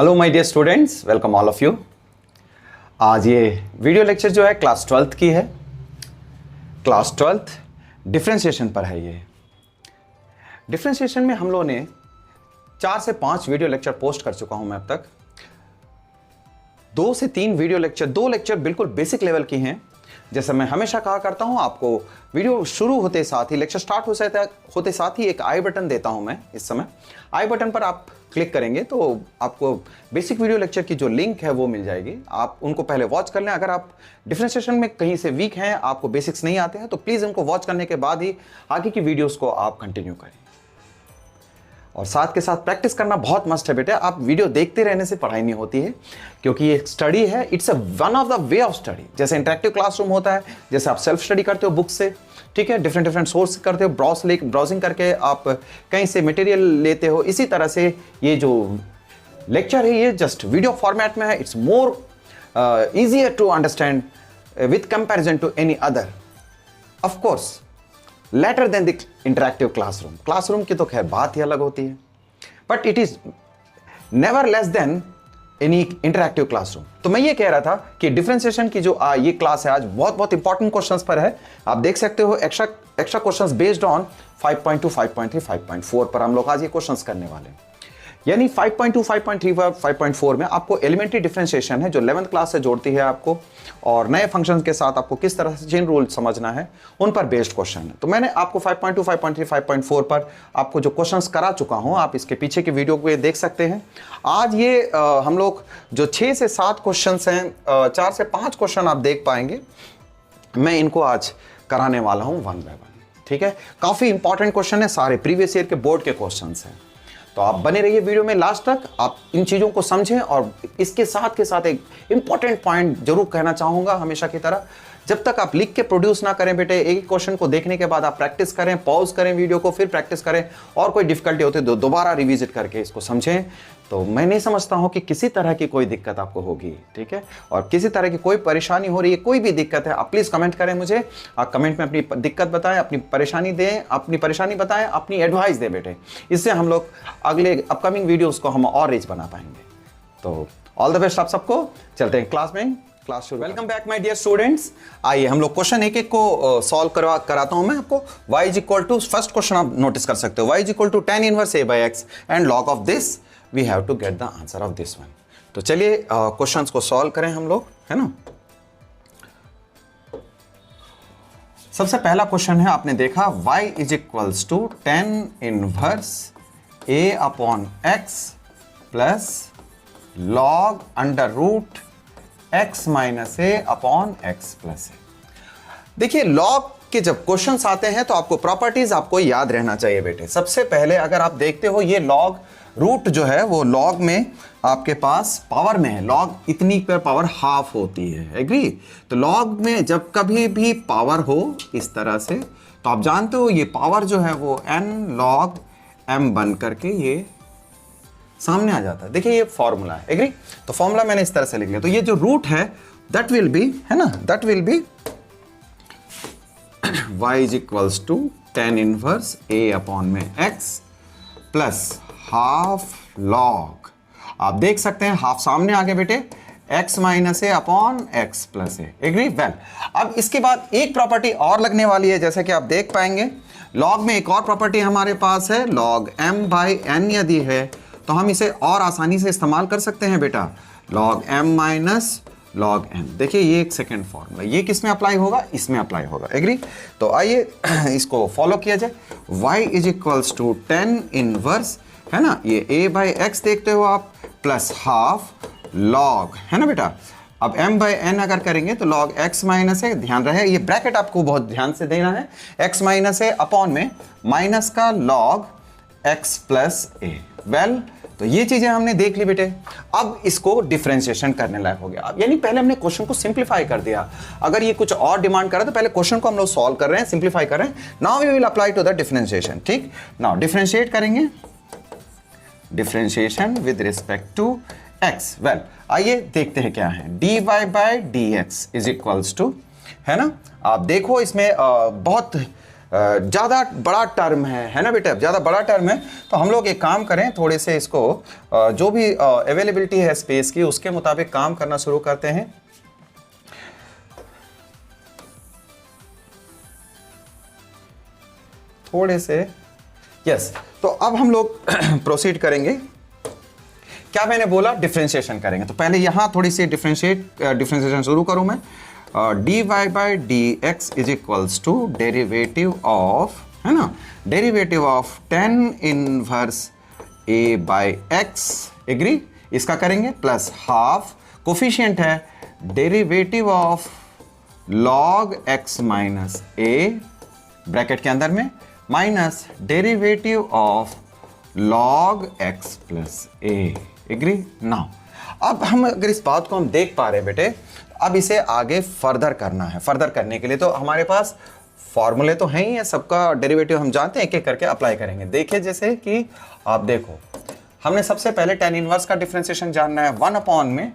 Hello my dear students, welcome all of you. आज ये video lecture जो है क्लास 12th की है। क्लास 12th डिफरेंशिएशन पर है। ये डिफरेंशिएशन में हम लोगों ने 4 से 5 वीडियो लेक्चर पोस्ट कर चुका हूं मैं अब तक। 2 से 3 वीडियो लेक्चर, 2 लेक्चर बिल्कुल बेसिक लेवल की हैं। जैसे मैं हमेशा कहा करता हूं, आपको वीडियो शुरू होते साथ ही, लेक्चर स्टार्ट होते साथ ही एक आई बटन देता हूं मैं। इस समय आई बटन पर आप क्लिक करेंगे तो आपको बेसिक वीडियो लेक्चर की जो लिंक है वो मिल जाएगी। आप उनको पहले वॉच कर लें। अगर आप डिफरेंशिएशन में कहीं से वीक हैं, आपको बेसिक्स नहीं आते हैं, तो प्लीज़ उनको वॉच करने के बाद ही आगे की वीडियोस को आप कंटिन्यू करें। और साथ के साथ प्रैक्टिस करना बहुत मस्ट है बेटे। आप वीडियो देखते रहने से पढ़ाई नहीं होती है, क्योंकि ये स्टडी है। It's a one of the way of study. जैसे इंटरेक्टिव क्लासरूम होता है, जैसे आप सेल्फ स्टडी करते हो बुक से, ठीक है, डिफरेंट सोर्स करते हो, ब्राउजिंग करके आप कहीं से मटेरियल लेते हो, इसी तरह से ये जो लेक्चर है ये जस्ट वीडियो फॉर्मेट में है। It's more easier to understand with comparison to any other. Of course later than the interactive classroom. Classroom की तो खैर बात ही अलग होती है, but it is never less than any interactive classroom. तो मैं ये कह रहा था कि डिफरेंशिएशन की जो ये क्लास है आज बहुत इंपॉर्टेंट क्वेश्चंस पर है। आप देख सकते हो एक्स्ट्रा क्वेश्चंस बेस्ड ऑन 5.2, 5.3, 5.4 पर हम लोग आज ये क्वेश्चंस करने वाले हैं। यानी 5.2, 5.3, 5.4 में आपको एलिमेंट्री डिफरेंशिएशन है जो 11th क्लास से जोड़ती है आपको, और नए फंक्शंस के साथ आपको किस तरह से चेन रूल समझना है, उन पर बेस्ड क्वेश्चन है। तो मैंने आपको 5.2, 5.3, 5.4 पर आपको जो क्वेश्चंस करा चुका हूं, आप इसके पीछे की वीडियो को देख सकते हैं। आज ये हम लोग जो 6 से 7 क्वेश्चन हैं, 4 से 5 क्वेश्चन आप देख पाएंगे। मैं इनको आज कराने वाला हूँ 1 बाय 1, ठीक है। काफ़ी इंपॉर्टेंट क्वेश्चन है, सारे प्रीवियस ईयर के बोर्ड के क्वेश्चन हैं। तो आप बने रहिए वीडियो में लास्ट तक, आप इन चीज़ों को समझें। और इसके साथ के साथ एक इंपॉर्टेंट पॉइंट जरूर कहना चाहूँगा, हमेशा की तरह, जब तक आप लिख के प्रोड्यूस ना करें बेटे, एक क्वेश्चन को देखने के बाद आप प्रैक्टिस करें, पॉज करें वीडियो को, फिर प्रैक्टिस करें, और कोई डिफिकल्टी होती है दोबारा रिविजिट करके इसको समझें। तो मैं नहीं समझता हूं कि किसी तरह की कोई दिक्कत आपको होगी, ठीक है। और किसी तरह की कोई परेशानी हो रही है, कोई भी दिक्कत है, आप प्लीज़ कमेंट करें मुझे। आप कमेंट में अपनी दिक्कत बताएं, अपनी परेशानी दें, अपनी परेशानी बताएं, अपनी एडवाइस दें बेटे। इससे हम लोग अगले अपकमिंग वीडियोज़ को हम और रिच बना पाएंगे। तो ऑल द बेस्ट आप सबको। चलते हैं क्लास में, क्लास शुरू। Welcome back my dear students. आइए हम लोग क्वेश्चन एक को सॉल्व कराता हूं मैं आपको। y is equal to, first question आप नोटिस कर सकते हो, y is equal to tan inverse a by x and log of this, we have to get the answer of this one. तो चलिए क्वेश्चंस को सॉल्व करें हम लोग, है ना। सबसे पहला क्वेश्चन है, आपने देखा y is equals to tan inverse a upon x plus log under root x minus a upon x plus a. देखिए लॉग के जब क्वेश्चंस आते हैं तो आपको प्रॉपर्टीज आपको याद रहना चाहिए बेटे। सबसे पहले अगर आप देखते हो, ये लॉग रूट जो है वो लॉग में आपके पास पावर में है, लॉग इतनी पर पावर हाफ होती है, एग्री। तो लॉग में जब कभी भी पावर हो इस तरह से, तो आप जानते हो ये पावर जो है वो n log m बन करके ये सामने आ जाता है। देखिए ये फॉर्मूला है, एग्री। तो फॉर्मूला मैंने इस तरह से लिख लिया। तो ये जो रूट है दैट विल बी, है ना, that will be y is equals to tan inverse a upon में x प्लस हाफ log, आप देख सकते हैं हाफ सामने आ गए बेटे, x minus a upon x plus A, agree. Well, अब इसके बाद एक प्रॉपर्टी और लगने वाली है, जैसे कि आप देख पाएंगे log में एक और प्रॉपर्टी हमारे पास है, log m बाई n यदि है तो हम इसे और आसानी से इस्तेमाल कर सकते हैं बेटा, log m minus log n। देखिए ये एक सेकेंड फॉर्मूला, ये किस में अप्लाई होगा, इसमें अप्लाई होगा, एग्री। तो आइए इसको फॉलो किया जाए। y is equals to tan inverse, है ना, ये a बाई एक्स देखते हो आप, प्लस हाफ log, है ना बेटा। अब m बाई n अगर करेंगे तो log x माइनस है, ध्यान रहे ये ब्रैकेट आपको बहुत ध्यान से देना है, x माइनस है अपॉन में माइनस का log x प्लस ए। वेल, तो ये चीजें हमने देख ली बेटे। अब इसको डिफरेंशिएशन करने लायक हो गया। यानी पहले हमने क्वेश्चन को सिंप्लीफाई कर दिया। अगर ये कुछ और डिमांड कर रहा है तो पहले क्वेश्चन को हम लोग सॉल्व कर रहे हैं, सिंप्लीफाई कर रहे हैं। Now we will apply to the differentiation, ठीक। नाउ डिफरेंशिएट करेंगे, differentiation with respect to x। Well, आइए देखते हैं क्या है। dy by dx is equals to, है ना, आप देखो इसमें बहुत ज़्यादा बड़ा टर्म है ना बेटा, ज़्यादा बड़ा टर्म है, तो हम लोग एक काम करें, थोड़े से इसको जो भी अवेलेबिलिटी है स्पेस की उसके मुताबिक काम करना शुरू करते हैं। थोड़े से यस, तो अब हम लोग प्रोसीड करेंगे। क्या मैंने बोला, डिफ्रेंशिएशन करेंगे। तो पहले यहां थोड़ी सी डिफ्रेंशिएशन शुरू करूं मैं। dy by d x is equals to derivative of, है ना, derivative of tan inverse a by x, agree, इसका करेंगे, प्लस हाफ कोफिशिएंट है derivative of log x minus a bracket के अंदर में minus derivative of log x plus a, agree. Now अब हम अगर इस बात को हम देख पा रहे हैं बेटे, अब इसे आगे फर्दर करना है। फर्दर करने के लिए तो हमारे पास फॉर्मूले तो हैं ही है, सबका डेरिवेटिव हम जानते हैं, एक एक करके अप्लाई करेंगे। देखिए जैसे कि आप देखो, हमने सबसे पहले tan इनवर्स का डिफरेंशिएशन जानना है 1 अपॉन में,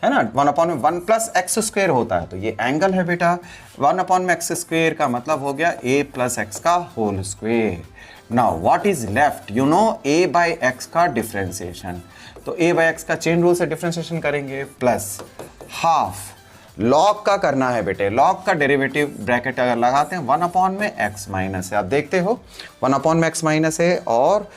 है ना, 1 अपॉन में 1 प्लस एक्स स्क्वेयर होता है, तो ये एंगल है बेटा। 1 अपॉन में एक्स स्क्वेयर का मतलब हो गया a प्लस एक्स का whole square. Now what is left, you know a by x का डिफरेंशिएशन, तो a बाई एक्स का चेन रूल से डिफरेंशिएशन करेंगे, प्लस हाफ लॉग का करना है बेटे। लॉग का डेरिवेटिव ब्रैकेट अगर लगाते हैं 1 अपॉन में x माइनस है, आप देखते हो 1 अपॉन में x माइनस है, और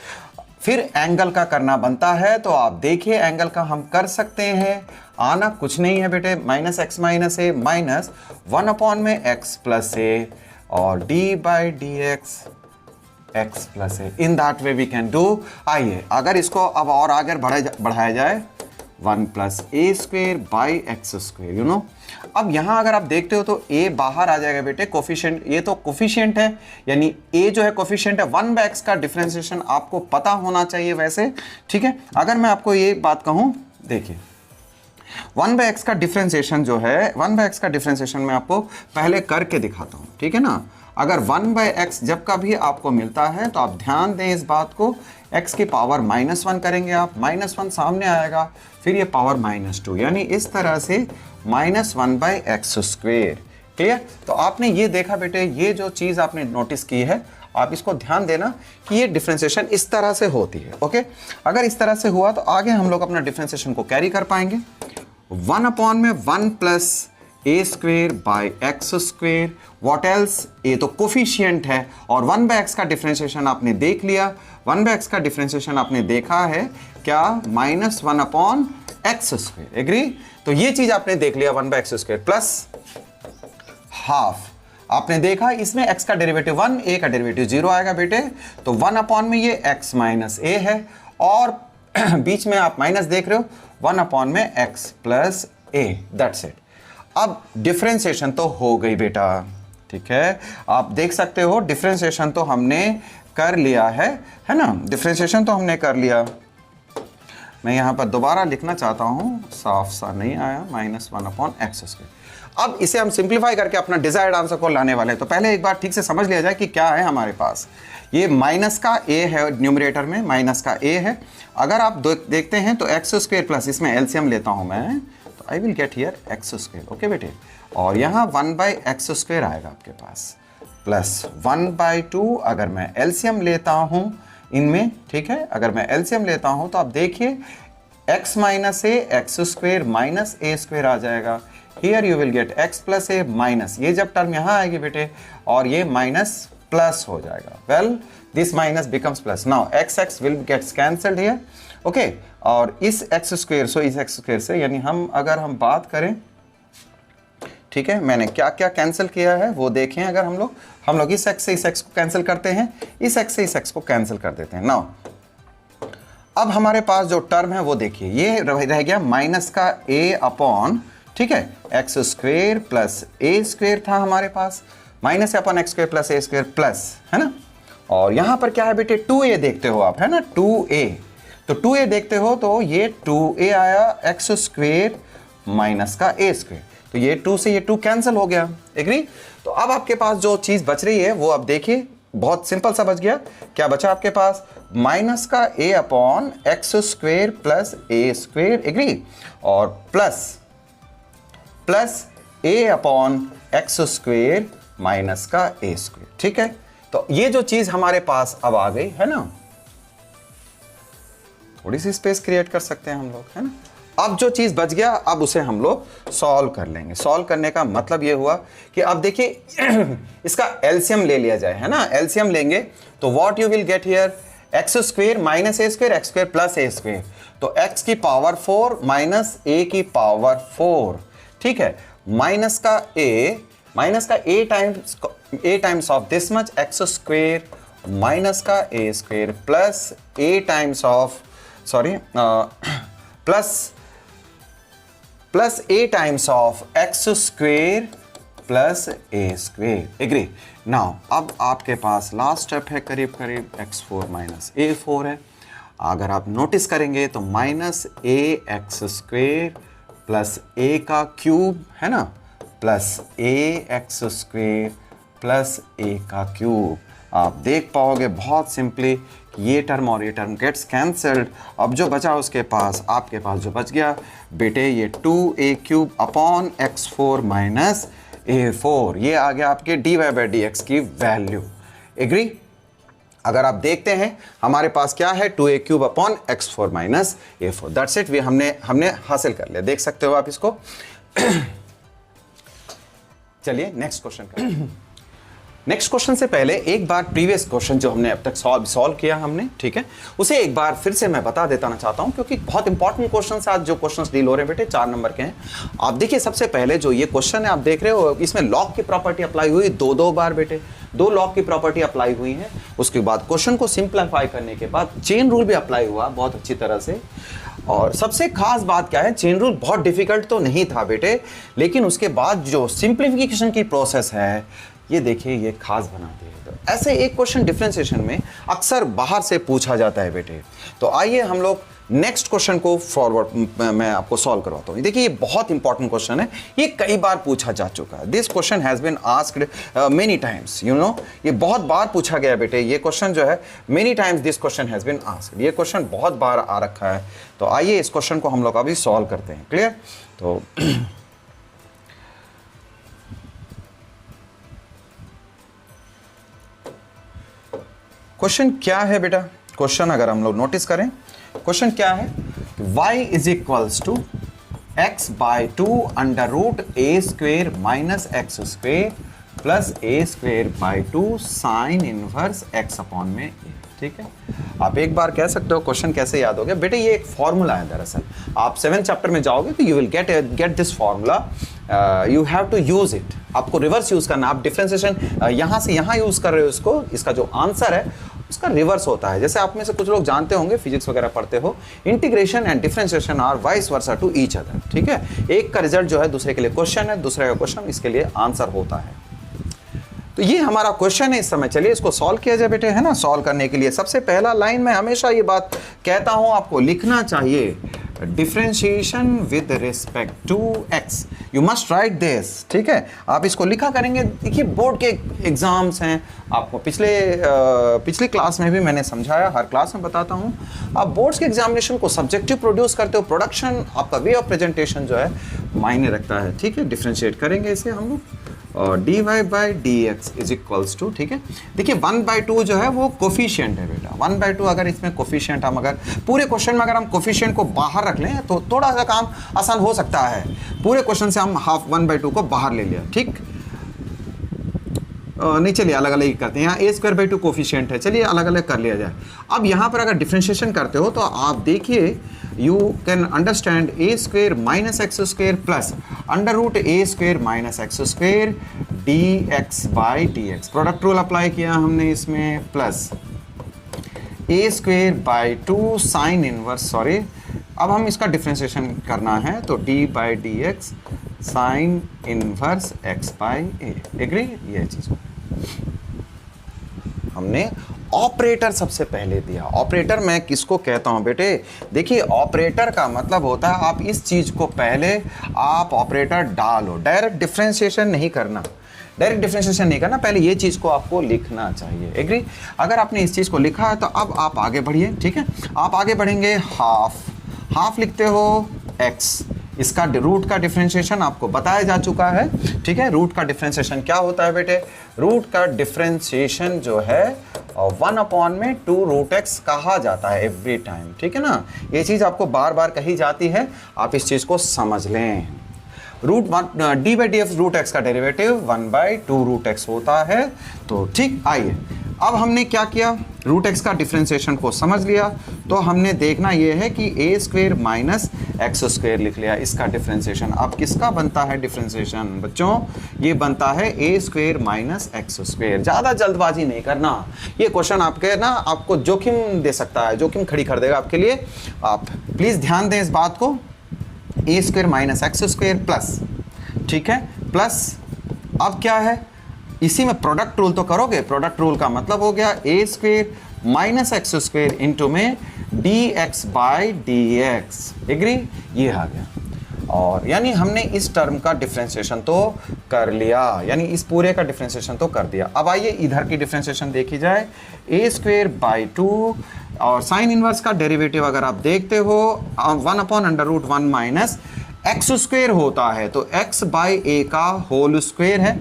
फिर एंगल का करना बनता है। तो आप देखिए एंगल का हम कर सकते हैं, आना कुछ नहीं है बेटे, minus x minus a minus 1 upon में x प्लस ए और d by d x plus a, in that way we can do. आइए अगर इसको अब और आगे बढ़ाया जाए 1 plus a square by x square, you know. अब यहां अगर आप देखते हो तो a बाहर आ जाएगा बेटे, कोफिशिएंट, ये तो कोफिशिएंट है, यानी a जो है कोफिशिएंट है, 1 बाई एक्स का डिफरेंशिएशन आपको पता होना चाहिए वैसे, ठीक है। अगर मैं आपको ये बात कहूं, देखिए 1 बाई एक्स का डिफरेंशिएशन जो है, 1 बाई एक्स का डिफरेंशिएशन मैं आपको पहले करके दिखाता हूं, ठीक है ना। अगर 1 बाई एक्स जब कभी आपको मिलता है तो आप ध्यान दें इस बात को, x की पावर -1 करेंगे आप, -1 सामने आएगा, फिर ये पावर -2, यानी इस तरह से -1 बाई एक्स स्क्वेयर, क्लियर। तो आपने ये देखा बेटे, ये जो चीज़ आपने नोटिस की है, आप इसको ध्यान देना कि ये डिफरेंशिएशन इस तरह से होती है, ओके। अगर इस तरह से हुआ तो आगे हम लोग अपना डिफरेंशिएशन को कैरी कर पाएंगे। 1 अपॉन में 1 plus a square by x square, what else, a तो कोफिशिएंट है, और 1 बाई एक्स का डिफरेंशिएशन आपने देख लिया, 1 बाई एक्स का डिफरेंशिएशन आपने देखा है क्या, -1 अपॉन एक्स स्क्वेयर, एग्री। तो ये चीज आपने देख लिया 1 by x square plus half, आपने देखा इसमें x का डेरिवेटिव 1, a का डेरिवेटिव 0 आएगा बेटे, तो 1 अपॉन में ये x माइनस a है, और बीच में आप माइनस देख रहे हो, 1 अपॉन में x plus a, that's it. अब डिफरेंशिएशन तो हो गई बेटा, ठीक है, आप देख सकते हो डिफरेंशिएशन तो हमने कर लिया है ना, डिफरेंशिएशन तो हमने कर लिया। मैं यहाँ पर दोबारा लिखना चाहता हूँ, साफ सा नहीं आया, -1 अपॉन एक्स स्क्वायर। अब इसे हम सिंप्लीफाई करके अपना डिजायर्ड आंसर को लाने वाले हैं। तो पहले एक बार ठीक से समझ लिया जाए कि क्या है हमारे पास। ये माइनस का a है, न्यूमरेटर में माइनस का a है। अगर आप देखते हैं तो एक्स स्क्वायर प्लस, इसमें एलसीएम लेता हूँ मैं, तो I will get here x square, okay बेटे, और यहाँ 1 बाई एक्स स्क्वायर आएगा आपके पास, प्लस 1/2 अगर मैं एलसीएम लेता हूँ इनमें, ठीक है, अगर मैं एलसीएम लेता हूँ तो आप देखिए x minus A x square minus a square आ जाएगा। Here you will gate x plus A minus, ये जब टर्म यहाँ आएगी बेटे और ये माइनस प्लस हो जाएगा, well this minus becomes plus. Now x will gets cancelled here, okay, और इस एक्स स्क्वेयर से इस एक्स स्क्वेयर से, यानी अगर हम बात करें, ठीक है, मैंने क्या क्या कैंसिल किया है वो देखें। अगर हम लोग इस एक्स से इस एक्स को कैंसिल करते हैं, इस एक्स से इस एक्स को कैंसिल कर देते हैं। नाउ अब हमारे पास जो टर्म है वो देखिए, ये रह गया माइनस का a अपॉन, ठीक है, x square plus a square था हमारे पास, minus upon x square plus a square plus, है ना। और यहां पर क्या है बेटे, 2a देखते हो आप, है ना, 2a, तो 2a देखते हो तो ये 2a आया, एक्स स्क्वेयर माइनस का ए स्क्वेयर, तो ये 2 से ये 2 कैंसिल हो गया, एग्री। तो अब आपके पास जो चीज बच रही है वो अब देखिए, बहुत सिंपल सा बच गया। क्या बचा आपके पास, माइनस का a upon x square plus a square, agree, और plus a upon x square minus का ए स्क्वेयर, ठीक है। तो ये जो चीज हमारे पास अब आ गई है ना, थोड़ी सी स्पेस क्रिएट कर सकते हैं हम लोग, है ना। अब जो चीज बच गया अब उसे हम लोग सॉल्व कर लेंगे। सॉल्व करने का मतलब ये हुआ कि अब देखिए इसका एलसीएम ले लिया जाए, है ना। एलसीएम लेंगे तो what you will get here, x square minus a square, x square plus a square, तो एक्स की पावर 4 माइनस ए की पावर 4, ठीक है। माइनस का a times of this much x square minus का a square plus a times of plus a times of x square plus a square. Agree. Now अब आपके पास last step है करीब करीब x4 माइनस a4 है। अगर आप नोटिस करेंगे तो माइनस ए एक्स स्क्वेयर प्लस ए का क्यूब, है ना, प्लस ए एक्स स्क्वेयर प्लस ए का क्यूब। आप देख पाओगे बहुत सिंपली कि ये टर्म और ये टर्म गेट्स कैंसल्ड। अब जो बचा उसके पास, आपके पास जो बच गया बेटे, ये 2a cube upon x4 minus a4, ये आ गया आपके dy बाई dx की वैल्यू। एग्री। अगर आप देखते हैं हमारे पास क्या है, 2a cube upon x4 minus a4, that's it. हमने हासिल कर लिया, देख सकते हो आप इसको। चलिए नेक्स्ट क्वेश्चन करें। नेक्स्ट क्वेश्चन से पहले एक बार प्रीवियस क्वेश्चन जो हमने अब तक सॉल्व किया हमने, ठीक है, उसे एक बार फिर से मैं बता देता ना चाहता हूं, क्योंकि बहुत इंपॉर्टेंट क्वेश्चन आज जो क्वेश्चंस डील हो रहे हैं बेटे 4 नंबर के हैं। आप देखिए सबसे पहले जो ये क्वेश्चन है आप देख रहे हो, इसमें लॉग की प्रॉपर्टी अप्लाई हुई 2 बार बेटे, 2 लॉग की प्रॉपर्टी अप्लाई हुई है। उसके बाद क्वेश्चन को सिंप्लीफाई करने के बाद चेन रूल भी अप्लाई हुआ बहुत अच्छी तरह से। और सबसे खास बात क्या है, चेन रूल बहुत डिफिकल्ट तो नहीं था बेटे, लेकिन उसके बाद जो सिंप्लीफिकेशन की प्रोसेस है ये देखिए ये खास बनाती है। तो ऐसे एक क्वेश्चन डिफरेंशिएशन में अक्सर बाहर से पूछा जाता है बेटे। तो आइए हम लोग नेक्स्ट क्वेश्चन को फॉरवर्ड मैं आपको सॉल्व करवाता हूँ। देखिए ये बहुत इंपॉर्टेंट क्वेश्चन है, ये कई बार पूछा जा चुका है। This question has been asked many times, you know, ये बहुत बार पूछा गया बेटे। ये क्वेश्चन जो है many times this question has been asked, ये क्वेश्चन बहुत बार आ रखा है। तो आइए इस क्वेश्चन को हम लोग अभी सॉल्व करते हैं। क्लियर। तो क्वेश्चन क्या है बेटा, क्वेश्चन अगर हम लोग नोटिस करें, क्वेश्चन क्या है, y is equals to x by 2 under root a square minus x square plus a square by 2 sine inverse x upon में a। ठीक है। आप एक बार कह सकते हो क्वेश्चन कैसे याद हो गया बेटे, ये एक फॉर्मूला है दरअसल। आप 7th चैप्टर में जाओगे तो you will get this formula, you have to use it. आपको रिवर्स यूज करना, आप डिफरेंशिएशन यहां से यहां यूज कर रहे हो इसको, इसका जो आंसर है उसका रिवर्स होता है। जैसे आप में से कुछ लोग जानते होंगे, फिजिक्स वगैरह पढ़ते हो, integration and differentiation are vice versa to each other. ठीक है। एक का रिजल्ट जो है दूसरे के लिए क्वेश्चन है, दूसरे का क्वेश्चन इसके लिए आंसर होता है। तो ये हमारा क्वेश्चन है इस समय। चलिए इसको सॉल्व किया जाए बेटे, है ना। सॉल्व करने के लिए सबसे पहला लाइन में हमेशा ये बात कहता हूं आपको लिखना चाहिए, differentiation with respect to x, you must write this. ठीक है। आप इसको लिखा करेंगे। देखिए बोर्ड के एग्जाम्स हैं, आपको पिछली क्लास में भी मैंने समझाया, हर क्लास में बताता हूं। आप बोर्ड्स के एग्जामिनेशन को सब्जेक्टिव प्रोड्यूस करते हो, प्रोडक्शन आपका वे ऑफ प्रेजेंटेशन जो है मायने रखता है। ठीक है। डिफरेंशिएट करेंगे इसे हम लोग, और dy by d x is equals to, ठीक है। देखिए 1/2 जो है वो कोफिशिएंट है बेटा, 1/2 अगर इसमें कोफिशिएंट हम अगर पूरे क्वेश्चन में अगर हम कोफिशिएंट को बाहर रख लें तो थोड़ा सा काम आसान हो सकता है। पूरे क्वेश्चन से हम 1/2 को बाहर ले लिया, ठीक। नहीं चलिए अलग अलग ही करते हैं। यहाँ a²/2 कोफिशिएंट है, चलिए अलग अलग कर लिया जाए। अब यहाँ पर अगर डिफरेंशिएशन करते हो तो आप देखिए you can understand a² minus x square plus under root a² minus x square dx by dx। Product rule apply किया हमने इसमें, plus a² by 2 sine inverse, sorry अब हम इसका डिफरेंशिएशन करना है तो d by dx sine inverse x by a। Agree. ये चीज हमने ऑपरेटर सबसे पहले दिया। ऑपरेटर मैं किसको कहता हूं बेटे, देखिए ऑपरेटर का मतलब होता है आप इस चीज को पहले आप ऑपरेटर डालो, डायरेक्ट डिफरेंशिएशन नहीं करना, डायरेक्ट डिफरेंशिएशन नहीं करना, पहले ये चीज को आपको लिखना चाहिए। एग्री। अगर आपने इस चीज को लिखा है तो अब आप आगे बढ़िए। ठीक है। आप आगे बढ़ेंगे, हाफ लिखते हो x, इसका रूट का डिफरेंशिएशन आपको बताया जा चुका है, ठीक है। रूट का डिफरेंशिएशन क्या होता है बेटे? रूट का डिफरेंशिएशन जो है 1/2 कहा जाता है एवरी टाइम, ठीक है ना। ये चीज आपको बार बार कही जाती है, आप इस चीज को समझ लें। d/df√x का डेरिवेटिव 1/2√x होता है। तो ठीक, आइए अब हमने क्या किया, √x का डिफरेंशिएशन को समझ लिया, तो हमने देखना ये है कि a² - x² लिख लिया इसका डिफरेंशिएशन। अब किसका बनता है डिफरेंशिएशन बच्चों? ये बनता है a² - x²। ज़्यादा जल्दबाजी नहीं करना, ये क्वेश्चन आपके ना आपको जोखिम दे सकता है, जोखिम खड़ी कर देगा आपके लिए। आप प्लीज़ ध्यान दें इस बात को, a² - x² प्लस, ठीक है, प्लस अब क्या है, इसी में प्रोडक्ट रूल तो करोगे। प्रोडक्ट रूल का मतलब हो गया a² - x² इंटू में dx/dx। एग्री? ये आ गया। और यानी हमने इस टर्म का डिफरेंशिएशन तो कर लिया, यानी इस पूरे का डिफरेंशिएशन तो कर दिया। अब आइए इधर की डिफरेंशिएशन देखी जाए। a²/2 और साइन इनवर्स का डेरिवेटिव अगर आप देखते हो 1/√1 - x² होता है, तो x/a का होल स्क्वायर है।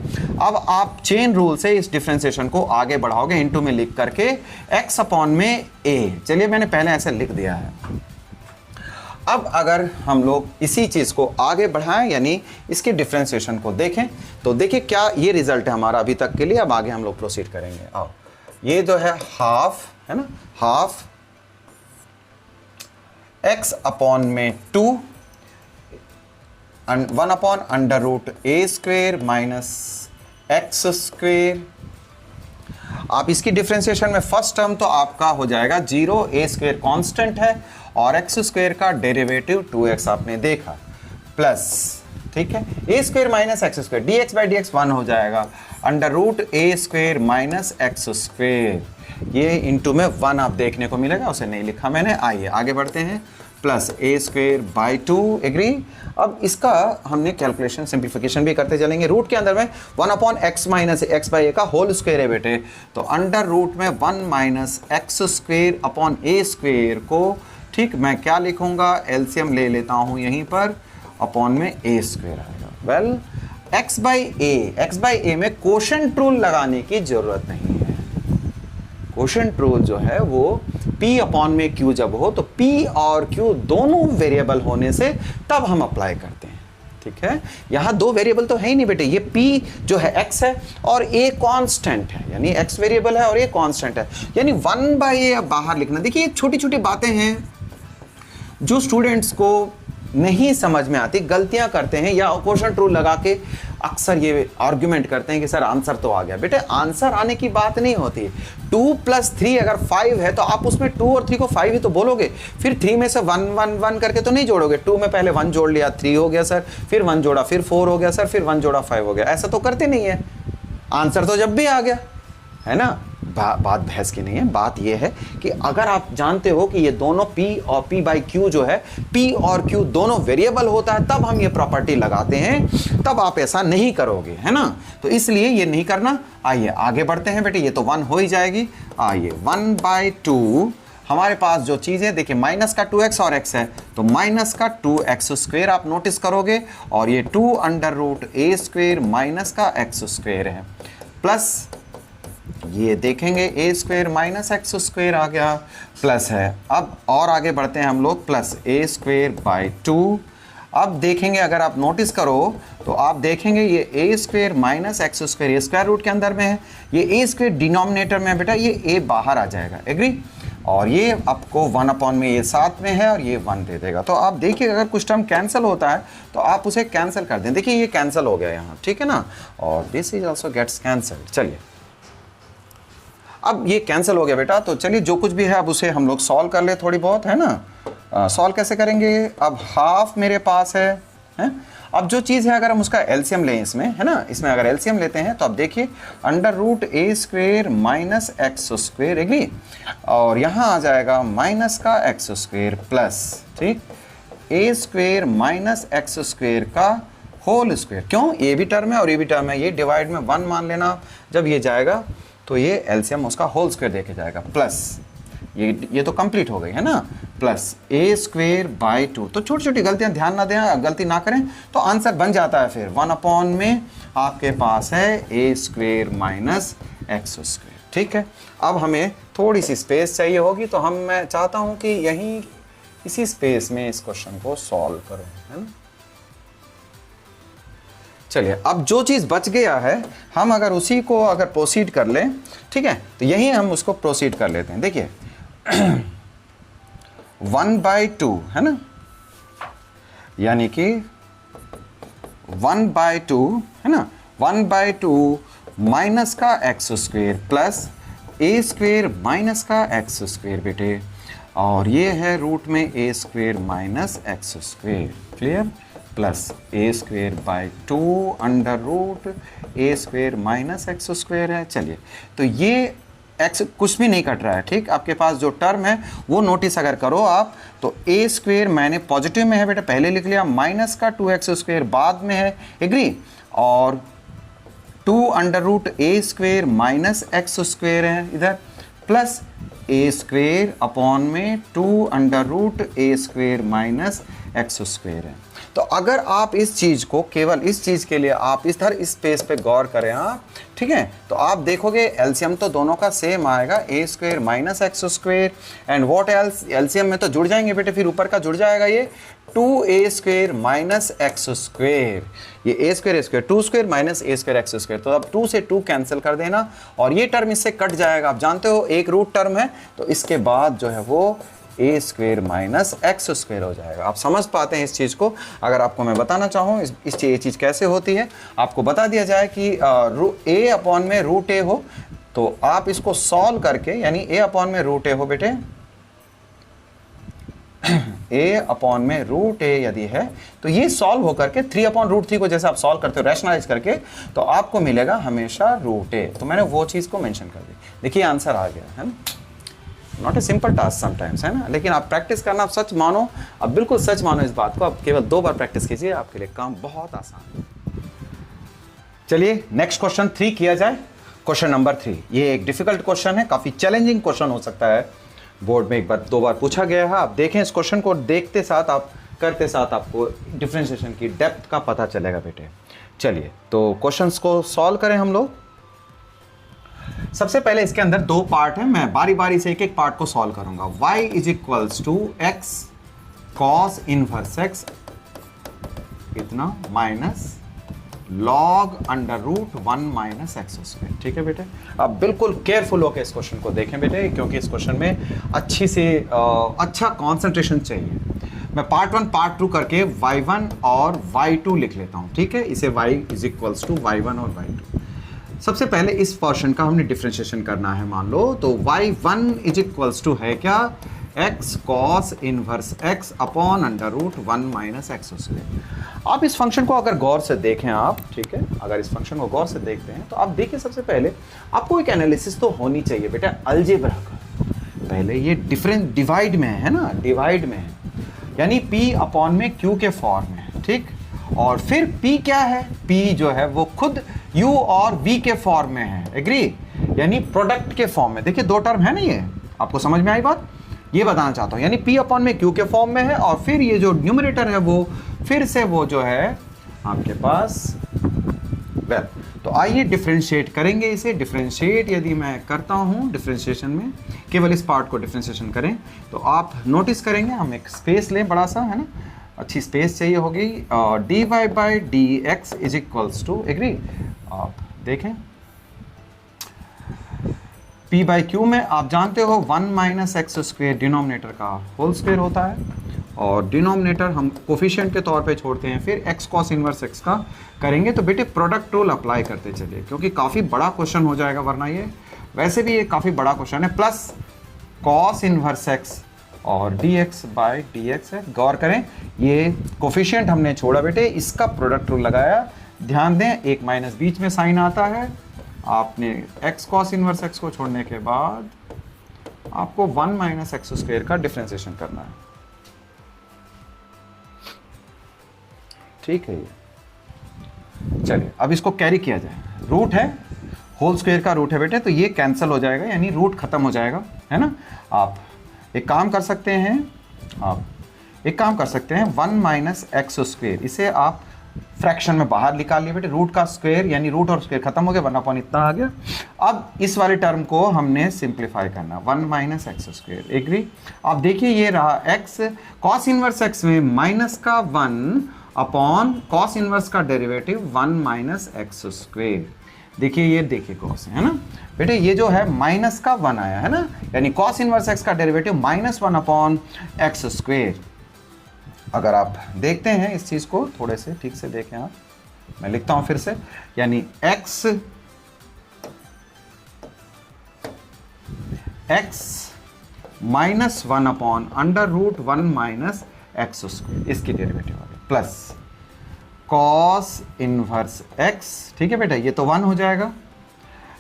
अब आप चेन रूल से इस डिफरेंशिएशन को आगे बढ़ाओगे इनटू में लिख करके x/a। चलिए मैंने पहले ऐसे लिख दिया है। अब अगर हम लोग इसी चीज को आगे बढ़ाएं, यानी इसके डिफरेंशिएशन को देखें, तो देखिए क्या ये रिजल्ट है हमारा अभी तक के लिए। अब आगे हम लोग प्रोसीड करेंगे। आओ, ये जो है हाफ है ना, हाफ x/2 1/√a² - x²। आप इसकी डिफरेंशिएशन में फर्स्ट टर्म तो आपका हो जाएगा 0, a² कांस्टेंट है और x² का डेरिवेटिव 2x आपने देखा, प्लस, ठीक है, a² - x², dx/dx 1 हो जाएगा, √a² - x², ये इंटू में 1 आप देखने को मिलेगा, उसे नहीं लिखा मैंने। आइए आगे बढ़ते हैं, प्लस a²/2। एग्री? अब इसका हमने कैलकुलेशन सिंप्लीफिकेशन भी करते चलेंगे। रूट के अंदर में 1/x - x/a का होल स्क्वायर है बेटे, तो अंडर रूट में 1 - x² a² को, ठीक, मैं क्या लिखूंगा, एलसीएम ले लेता हूं यहीं पर, अपॉन में a² आएगा। वेल, x/a में कोशेंट रूल लगाने की जरूरत नहीं है। कोशेंट रूल जो है वो P/Q जब हो, तो P और Q दोनों वेरिएबल होने से तब हम अप्लाई करते हैं, ठीक है। यहाँ दो वेरिएबल तो है ही नहीं बेटे, ये P जो है x है और a कांस्टेंट है, यानी x वेरिएबल है और a कांस्टेंट है, यानी 1/a अब बाहर लिखना। देखिए छोटी छोटी बातें हैं जो स्टूडेंट्स को नहीं समझ में आती, गलतियां करते हैं, या कोशेंट रूल लगा के अक्सर ये आर्ग्यूमेंट करते हैं कि सर आंसर तो आ गया। बेटे आंसर आने की बात नहीं होती। 2 + 3 अगर 5 है तो आप उसमें 2 और 3 को 5 ही तो बोलोगे, फिर 3 में से 1 1 1 करके तो नहीं जोड़ोगे। 2 में पहले 1 जोड़ लिया, 3 हो गया सर, फिर 1 जोड़ा, फिर 4 हो गया सर, फिर 1 जोड़ा 5 हो गया। ऐसा तो करते नहीं है, आंसर तो जब भी आ गया, है ना। बात बहस की नहीं है, बात यह है कि अगर आप जानते हो कि ये दोनों P और P/Q जो है, P और Q दोनों वेरिएबल होता है, तब हम ये प्रॉपर्टी लगाते हैं, तब आप ऐसा नहीं करोगे, है ना। तो इसलिए ये नहीं करना। आइए आगे बढ़ते हैं बेटे, ये तो 1 हो ही जाएगी। आइए 1/2 हमारे पास जो चीज़ है, देखिए माइनस का 2x और x है, तो माइनस का 2x² आप नोटिस करोगे, और ये 2√a² माइनस का x² है, प्लस ये देखेंगे a² - x² आ गया, प्लस है। अब और आगे बढ़ते हैं हम लोग, प्लस a²/2। अब देखेंगे, अगर आप नोटिस करो तो आप देखेंगे ये a² - x², ये स्क्वायर रूट के अंदर में है, ये a² डिनोमिनेटर में है बेटा, ये a बाहर आ जाएगा। एग्री? और ये आपको 1 में ये साथ में है और ये 1 दे देगा। तो आप देखिए अगर कुछ टर्म कैंसिल होता है तो आप उसे कैंसिल कर दें। देखिए ये कैंसिल हो गया यहाँ, ठीक है ना, और this is also gets cancelled. चलिए अब ये कैंसिल हो गया बेटा, तो चलिए जो कुछ भी है अब उसे हम लोग सॉल्व कर ले थोड़ी बहुत, है ना। सॉल्व कैसे करेंगे? अब हाफ मेरे पास है? अब जो चीज़ है अगर हम उसका एलसीएम लें इसमें, है ना, इसमें अगर एलसीएम लेते हैं तो अब देखिए √a² - x²। एग्री? और यहाँ आ जाएगा माइनस का x² प्लस, ठीक, a² - x² का होल स्क्वायर। क्यों? ये भी टर्म है और ये भी टर्म है, ये डिवाइड में 1 मान लेना। जब ये जाएगा तो ये एलसीएम उसका होल स्क्वायर देके जाएगा, प्लस ये तो कंप्लीट हो गई है ना, प्लस ए स्क्वेयर बाई 2। तो छोटी छोटी गलतियां ध्यान ना दें, गलती ना करें तो आंसर बन जाता है फिर 1 अपॉन में आपके पास है ए स्क्वेयर माइनस एक्स स्क्वेयर। ठीक है, अब हमें थोड़ी सी स्पेस चाहिए होगी, तो मैं चाहता हूं कि यहीं इसी स्पेस में इस क्वेश्चन को सॉल्व करो, है ना। चलिए, अब जो चीज़ बच गया है हम अगर उसी को अगर प्रोसीड कर लें, ठीक है, तो यही हम उसको प्रोसीड कर लेते हैं। देखिए 1/2 है ना, यानी कि 1/2 है ना, 1/2 माइनस का x square plus a square minus का एक्स स्क्वेयर बेटे, और ये है रूट में a square minus x square, clear, plus a square by 2 under root a square minus x square है। चलिए, तो ये एक्स कुछ भी नहीं कट रहा है, ठीक। आपके पास जो टर्म है वो नोटिस अगर करो आप, तो ए स्क्वेयर मैंने पॉजिटिव में है बेटा पहले लिख लिया, माइनस का 2x स्क्वेयर बाद में है, एग्री, और 2 under root a square minus x square है इधर, प्लस ए स्क्वेयर अपॉन में 2 under root a square minus x square है। तो अगर आप इस चीज़ को, केवल इस चीज़ के लिए आप इधर इस स्पेस पे गौर करें आप, ठीक है, तो आप देखोगे एलसीएम तो दोनों का सेम आएगा, a square minus x square, and what else, LCM में तो जुड़ जाएंगे बेटे, फिर ऊपर का जुड़ जाएगा ये 2a square minus x square, ये ए square 2 square minus a square x square, तो अब 2 से 2 कैंसिल कर देना और ये टर्म इससे कट जाएगा। आप जानते हो एक रूट टर्म है, तो इसके बाद जो है वो ए स्क्वेयर माइनस एक्स स्क्वेयर हो जाएगा। आप समझ पाते हैं इस चीज़ को। अगर आपको मैं बताना चाहूँ ये चीज़ कैसे होती है, आपको बता दिया जाए कि ए अपॉन में रूट ए हो, तो आप इसको सॉल्व करके, यानी ए अपॉन में रूट ए हो बेटे, ए अपॉन में रूट ए यदि है, तो ये सॉल्व होकर के 3 अपॉन रूट 3 को जैसे आप सॉल्व करते हो रैशनलाइज करके, तो आपको मिलेगा हमेशा रूट ए। तो मैंने वो चीज़ को मेंशन कर दी, देखिए आंसर आ गया है ना। Not a simple task sometimes, है ना, लेकिन आप प्रैक्टिस करना, आप सच मानो, अब बिल्कुल सच मानो इस बात को, आप केवल 2 बार प्रैक्टिस कीजिए, आपके लिए काम बहुत आसान है। चलिए नेक्स्ट क्वेश्चन 3 किया जाए। क्वेश्चन नंबर 3, ये एक डिफिकल्ट क्वेश्चन है, काफ़ी चैलेंजिंग क्वेश्चन हो सकता है, बोर्ड में 1-2 बार पूछा गया है। आप देखें इस क्वेश्चन को, देखते साथ आप करते साथ आपको डिफरेंशिएशन की डेप्थ का पता चलेगा बेटे। चलिए तो क्वेश्चंस को सॉल्व करें हम लोग। सबसे पहले इसके अंदर 2 पार्ट है, मैं बारी बारी से एक एक पार्ट को सॉल्व करूंगा। y is equals to x cos inverse x इतना minus log under root 1 minus x square, ठीक है बेटे। अब बिल्कुल केयरफुल होकर इस क्वेश्चन को देखें बेटे, क्योंकि इस क्वेश्चन में अच्छी से अच्छा कॉन्सेंट्रेशन चाहिए। मैं पार्ट 1 पार्ट 2 करके y1 और y2 लिख लेता हूं, ठीक है। इसे y is equals to y1 और y2। सबसे पहले इस पोर्शन का हमने डिफरेंशिएशन करना है, मान लो तो y1 इज इक्वल्स टू है क्या, x cos inverse x upon under root 1 minus x square. आप इस फंक्शन को अगर गौर से देखें आप, ठीक है, अगर इस फंक्शन को गौर से देखते हैं तो आप देखिए सबसे पहले आपको एक एनालिसिस तो होनी चाहिए बेटा अलजेब्रा का। पहले ये डिफरेंस डिवाइड में है ना, डिवाइड में है, यानी p अपॉन में q के फॉर्म में है, ठीक। और फिर p क्या है, p जो है वो खुद u और v के फॉर्म में है, एग्री, यानी प्रोडक्ट के फॉर्म में। देखिए 2 टर्म है ना, ये आपको समझ में आई बात, ये बताना चाहता हूं, यानी p अपॉन में q के फॉर्म में है, और फिर ये जो न्यूमरेटर है वो फिर से वो जो है आपके पास वेल। तो आइए डिफरेंशिएट करेंगे इसे। डिफरेंशिएट यदि मैं करता हूं डिफरेंशिएशन में, केवल इस पार्ट को डिफरेंशिएशन करें तो आप नोटिस करेंगे, हम एक स्पेस लें बड़ा सा, है ना, अच्छी स्पेस चाहिए होगी। dy by d x is equals to, agree, आप देखें p बाई क्यू में आप जानते हो 1 माइनस एक्स स्क्वेयर डिनोमिनेटर का होल स्क्वेयर होता है, और डिनोमिनेटर हम कोफिशिएंट के तौर पे छोड़ते हैं, फिर x कॉस इनवर्स x का करेंगे। तो बेटे प्रोडक्ट रूल अप्लाई करते चलिए, क्योंकि काफ़ी बड़ा क्वेश्चन हो जाएगा, वरना ये वैसे भी ये काफ़ी बड़ा क्वेश्चन है। प्लस कॉस इनवर्स x और dx बाई dx है। गौर करें ये कोफिशिएंट हमने छोड़ा बेटे, इसका प्रोडक्ट रूल लगाया, ध्यान दें एक माइनस बीच में साइन आता है। आपने x कॉस इनवर्स x को छोड़ने के बाद आपको 1 माइनस एक्स स्क्वायर का डिफरेंशिएशन करना है, ठीक है। ये चलिए अब इसको कैरी किया जाए, रूट है, होल स्क्वायर का रूट है बेटे, तो ये कैंसिल हो जाएगा, यानी रूट खत्म हो जाएगा, है ना। आप एक काम कर सकते हैं आप, एक काम कर सकते हैं 1 माइनस एक्स स्क्वेयर, इसे आप फ्रैक्शन में बाहर निकाल लिए बेटे, रूट का स्क्वायर यानी रूट और स्क्वायर खत्म हो गया, 1 इतना आ गया। अब इस वाले टर्म को हमने सिंप्लीफाई करना, 1 माइनस एक्स स्क्वायर, एग्री। आप देखिए ये रहा एक्स, कॉस इनवर्स एक्स में माइनस का 1 अपॉन कॉस इनवर्स का डेरिवेटिव 1 माइनस एक्स स्क्वायर। देखिए ये देखिए कॉस है ना बेटे, ये जो है माइनस का 1 आया है ना, यानी कॉस इनवर्स एक्स का डेरिवेटिव -1 अपॉन एक्स स्क्वायर। अगर आप देखते हैं इस चीज को थोड़े से ठीक से देखें आप, मैं लिखता हूं फिर से, यानी x -1 upon √1 minus x square, इसकी डेरिवेटिव आ गई, प्लस कॉस इनवर्स x, ठीक है बेटा, ये तो 1 हो जाएगा,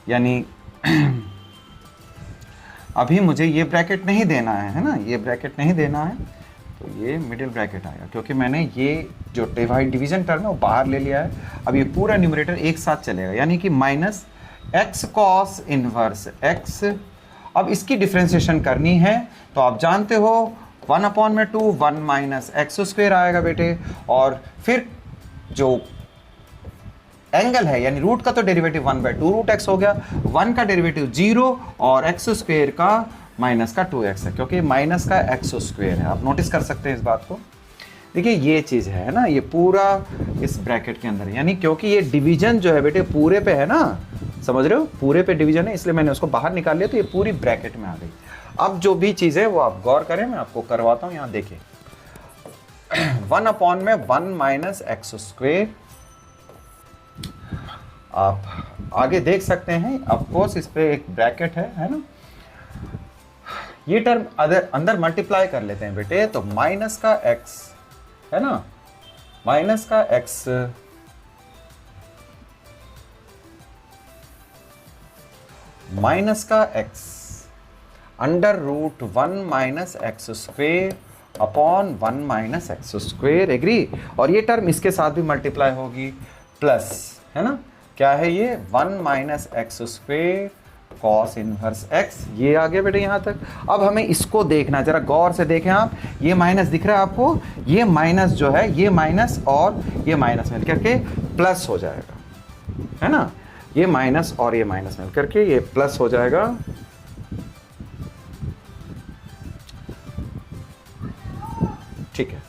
यानी अभी मुझे ये ब्रैकेट नहीं देना है ना, ये ब्रैकेट नहीं देना है, तो ये मिडिल ब्रैकेट आएगा, क्योंकि मैंने ये जो डिवीजन टर्म है वो बाहर ले लिया है। अब ये पूरा न्यूमरेटर एक साथ चलेगा, यानी कि minus x cos inverse x. अब इसकी डिफ्रेंसिएशन करनी है तो आप जानते हो 1/2 1 माइनस एक्स स्क्वायर आएगा बेटे, और फिर जो एंगल है यानी रूट का तो डेरिवेटिव 1/2 रूट एक्स हो गया, 1 का डेरिवेटिव 0 और एक्स स्क्वायर का माइनस का 2x है, क्योंकि माइनस का एक्स स्क्वायर है, आप नोटिस कर सकते हैं इस बात को। देखिए ये चीज़ है ना, ये पूरा इस ब्रैकेट के अंदर है, यानी क्योंकि ये डिवीजन जो है बेटे पूरे पे है ना, समझ रहे हो, पूरे पे डिवीजन है, इसलिए मैंने उसको बाहर निकाल लिया, तो ये पूरी ब्रैकेट में आ गई। अब जो भी चीज़ है वो आप गौर करें, मैं आपको करवाता हूँ, यहाँ देखिए 1/1 माइनस एक्स स्क्वायर, आप आगे देख सकते हैं, ऑफकोर्स इस पे एक ब्रैकेट है ना, ये टर्म अंदर मल्टीप्लाई कर लेते हैं बेटे, तो माइनस का x है ना, माइनस का x √1 minus x square upon 1 minus x square, agree. और ये टर्म इसके साथ भी मल्टीप्लाई होगी, प्लस है ना, क्या है ये 1 minus x square cos inverse x, ये आ गया बेटे यहाँ तक। अब हमें इसको देखना, जरा गौर से देखें आप, ये माइनस दिख रहा है आपको, ये माइनस जो है, ये माइनस और ये माइनस मिल करके प्लस हो जाएगा, है ना, ये माइनस और ये माइनस मिल करके ये प्लस हो जाएगा, ठीक है।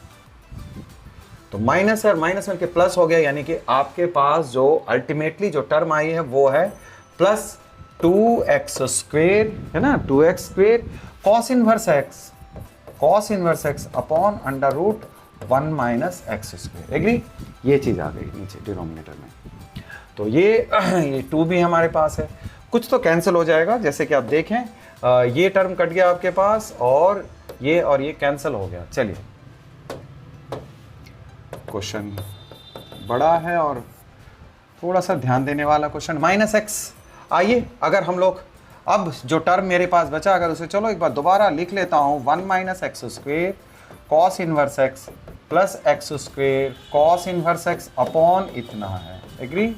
तो माइनस है और माइनस मिलके प्लस हो गया, यानी कि आपके पास जो अल्टीमेटली जो टर्म आई है वो है प्लस 2x स्क्वेयर, है ना, 2x square cos inverse x upon √1 minus x square, agree. ये चीज़ आ गई नीचे डिनोमिनेटर में, तो ये 2 भी हमारे पास है, कुछ तो कैंसिल हो जाएगा, जैसे कि आप देखें ये टर्म कट गया आपके पास और ये कैंसिल हो गया। चलिए, क्वेश्चन बड़ा है और थोड़ा सा ध्यान देने वाला क्वेश्चन, -x। आइए, अगर हम लोग अब जो टर्म मेरे पास बचा, अगर उसे चलो एक बार दोबारा लिख लेता हूँ, 1 minus x square cos inverse x plus x square cos inverse x upon इतना है, एग्री।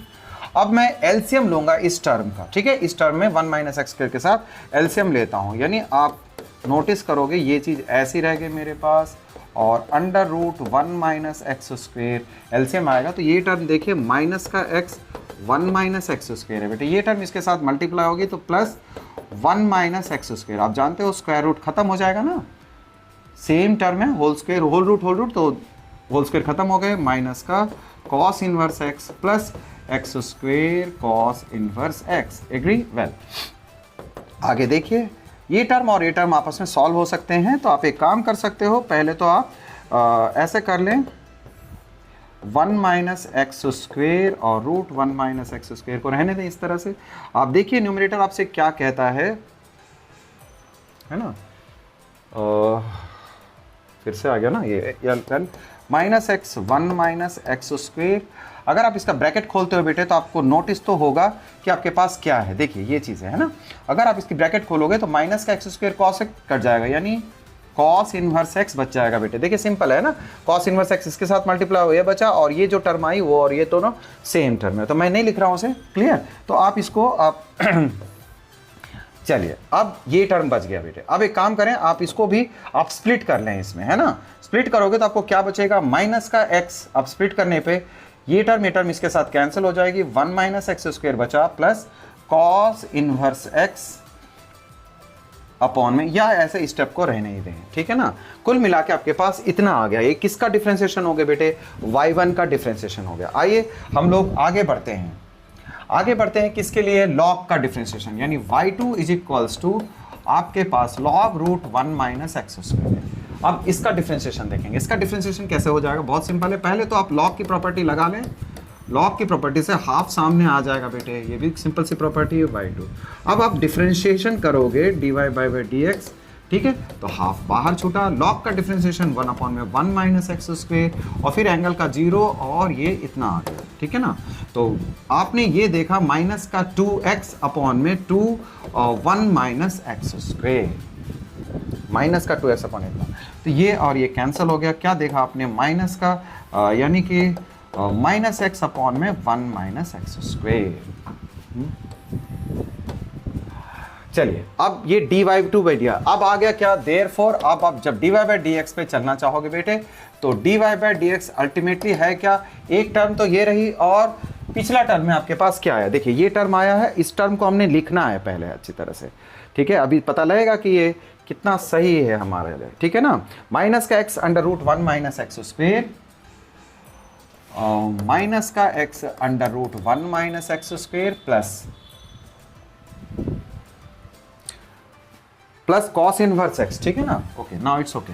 अब मैं एलसीएम लूंगा इस टर्म का, ठीक है, इस टर्म में 1 माइनस एक्स स्क्वेयर के साथ एलसीएम लेता हूँ, यानी आप नोटिस करोगे ये चीज़ ऐसी रह गई मेरे पास, और √1 माइनस एक्स स्क्वेयर एलसीएम आएगा, तो ये टर्म देखिए माइनस का x 1 माइनस एक्स स्क्वेयर है बेटे, ये टर्म इसके साथ मल्टीप्लाई होगी तो प्लस 1 माइनस एक्स स्क्वेयर, आप जानते हो स्क्वायर रूट खत्म हो जाएगा ना, सेम टर्म है, होल स्क्वायर होल रूट, तो होल स्क्वायर खत्म हो गए, माइनस का cos inverse x plus x square cos inverse x, agree. Well, आगे देखिए, ये टर्म और ये टर्म आपस में सॉल्व हो सकते हैं, तो आप एक काम कर सकते हो, पहले तो आप ऐसे कर लें, 1 माइनस एक्स स्क्वेयर और √1 माइनस एक्स स्क्वेयर को रहने दें इस तरह से। आप देखिए न्यूमरेटर आपसे क्या कहता है ना, फिर से आ गया ना ये -x 1 माइनस एक्स स्क्वेयर। अगर आप इसका ब्रैकेट खोलते हो बेटे तो आपको नोटिस तो होगा कि आपके पास क्या है, देखिए ये चीज़ है ना, अगर आप इसकी ब्रैकेट खोलोगे तो माइनस का एक्स स्क्वेयर कॉस कट जाएगा, यानी कॉस इनवर्स एक्स बच जाएगा बेटे। देखिए सिंपल है ना, कॉस इनवर्स एक्स इसके साथ मल्टीप्लाई हो, ये बचा, और ये जो टर्म आई वो और ये दोनों सेम टर्म है, तो मैं नहीं लिख रहा हूँ उसे, क्लियर। तो आप इसको आप चलिए अब ये टर्म बच गया बेटे। अब एक काम करें, आप इसको भी आप स्प्लिट कर लें इसमें, है ना। स्प्लिट करोगे तो आपको क्या बचेगा, माइनस का x। अब स्प्लिट करने पे ये टर्म इसके साथ कैंसिल हो जाएगी, 1 माइनस एक्स स्क्वायर बचा plus cos inverse x upon में, या ऐसे स्टेप को रहने ही दें, ठीक है ना। कुल मिला के आपके पास इतना आ गया। ये किसका डिफरेंशिएशन हो गया बेटे, y1 का डिफरेंशिएशन हो गया। आइए हम लोग आगे बढ़ते हैं किसके लिए, लॉग का डिफरेंशिएशन, यानी y2 इज इक्वल्स टू आपके पास log root 1 minus x square. अब इसका डिफरेंशिएशन देखेंगे। इसका डिफरेंशिएशन कैसे हो जाएगा, बहुत सिंपल है। पहले तो आप लॉग की प्रॉपर्टी लगा लें, लॉग की प्रॉपर्टी से हाफ सामने आ जाएगा बेटे, ये भी सिंपल सी प्रॉपर्टी है y2। अब आप डिफरेंशिएशन करोगे dy बाई dx, ठीक है, तो हाफ बाहर छूटा। लॉग का डिफरेंशिएशन 1 अपॉन में 1 माइनस एक्स स्क्वायर, और फिर एंगल का 0 और ये इतना आ गया, ठीक है ना। तो आपने ये देखा माइनस का 2x अपॉन में 2 और 1 माइनस एक्स स्क्वायर, माइनस का 2x अपॉन इतना, तो ये और ये कैंसिल हो गया। क्या देखा आपने, माइनस का यानी कि माइनस एक्स अपॉन में 1 माइनस एक्स स्क्वायर। चलिए अब ये dy2 बाई डी, अब आ गया क्या, देयरफॉर अब आप जब dy बाई dx पे चलना चाहोगे बेटे, तो dy बाई dx अल्टीमेटली है क्या, एक टर्म तो ये रही, और पिछला टर्म में आपके पास क्या आया, देखिए ये टर्म आया है, इस टर्म को हमने लिखना है पहले अच्छी तरह से, ठीक है। अभी पता लगेगा कि ये कितना सही है हमारे लिए, ठीक है ना। माइनस का x under root 1 minus x square, minus का x under root 1 minus x square plus cos inverse x, ठीक है ना, okay now it's okay,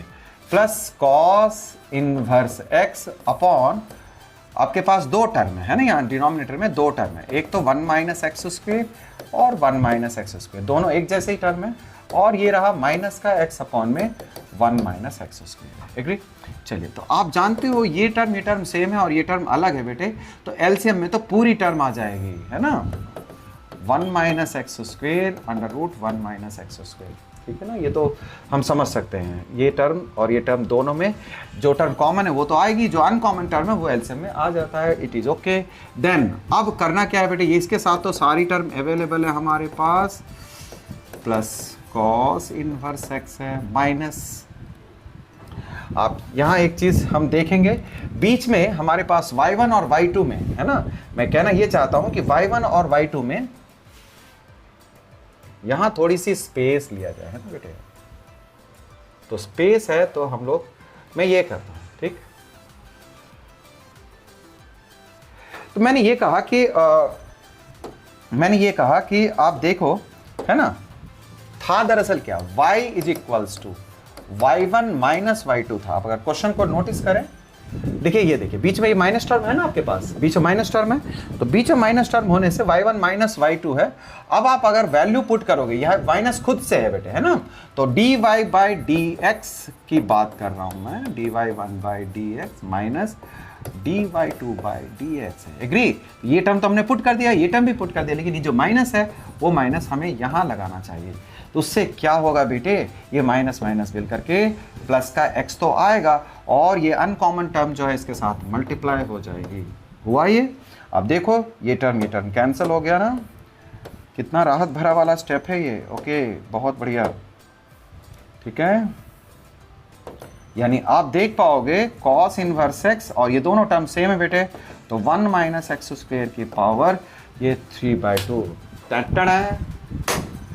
plus cos inverse x upon आपके पास दो टर्म है ना, यहाँ डिनोमिनेटर में दो टर्म है, एक तो 1 माइनस एक्स स्क्वायर और 1 माइनस एक्स स्क्वायर, दोनों एक जैसे ही टर्म है, और ये रहा माइनस का x अपॉन में 1 माइनस एक्स स्क्वायर, एग्री। चलिए तो आप जानते हो ये टर्म सेम है और ये टर्म अलग है बेटे, तो एलसीएम में तो पूरी टर्म आ जाएगी, है ना, 1 minus x square under root 1 minus x square, ठीक है ना। ये तो हम समझ सकते हैं, ये टर्म और ये टर्म दोनों में जो टर्म कॉमन है वो तो आएगी, जो अनकॉमन टर्म है वो एलसीएम में आ जाता है, इट इज ओके। देन अब करना क्या है बेटे, ये इसके साथ तो सारी टर्म अवेलेबल है हमारे पास, प्लस कॉस इनवर्स एक्स है माइनस, आप यहाँ एक चीज हम देखेंगे, बीच में हमारे पास y1 और y2 में, है ना, मैं कहना ये चाहता हूं कि y1 और y2 में यहां थोड़ी सी स्पेस लिया जाए, है ना बेटे, तो स्पेस है तो हम लोग, मैं ये करता हूं, ठीक। तो मैंने ये कहा कि आप देखो, है ना, था दरअसल क्या, y is equals to y1 minus y2 था। आप अगर क्वेश्चन को नोटिस करें, देखिए ये देखिए बीच में ये माइनस टर्म है ना आपके पास, बीच में माइनस टर्म है, तो बीच में माइनस टर्म होने से y1 माइनस y2 है। अब आप अगर वैल्यू पुट करोगे, यह माइनस खुद से है बेटे, है ना, तो dy बाई dx की बात कर रहा हूं मैं, dy1 by dx minus dy2 by dx है, एग्री। ये टर्म तो हमने पुट कर दिया, ये टर्म भी पुट कर दिया, लेकिन ये जो माइनस है वो माइनस हमें यहां लगाना चाहिए, तो उससे क्या होगा बेटे, ये माइनस माइनस मिल करके प्लस का x तो आएगा, और ये अनकॉमन टर्म जो है इसके साथ मल्टीप्लाई हो जाएगी, हुआ ये। अब देखो ये टर्म कैंसिल हो गया ना, कितना राहत भरा वाला स्टेप है ये, ओके बहुत बढ़िया, ठीक है। यानी आप देख पाओगे कॉस इनवर्स x, और ये दोनों टर्म सेम है बेटे, तो 1 माइनस एक्स स्क्वायर की पावर ये 3/2,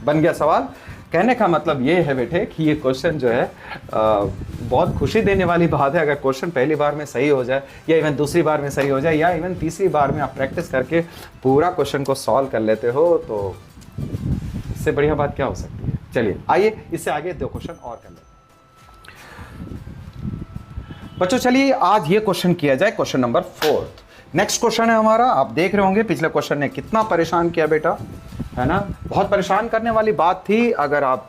बन गया सवाल। कहने का मतलब ये है बेटे कि ये क्वेश्चन जो है बहुत खुशी देने वाली बात है, अगर क्वेश्चन पहली बार में सही हो जाए, या इवन दूसरी बार में सही हो जाए, या इवन तीसरी बार में आप प्रैक्टिस करके पूरा क्वेश्चन को सॉल्व कर लेते हो, तो इससे बढ़िया बात क्या हो सकती है। चलिए आइए इससे आगे दो क्वेश्चन और कर लेते हैं बच्चों। चलिए आज ये क्वेश्चन किया जाए, क्वेश्चन नंबर 4। नेक्स्ट क्वेश्चन है हमारा, आप देख रहे होंगे पिछले क्वेश्चन ने कितना परेशान किया बेटा, है ना, बहुत परेशान करने वाली बात थी। अगर आप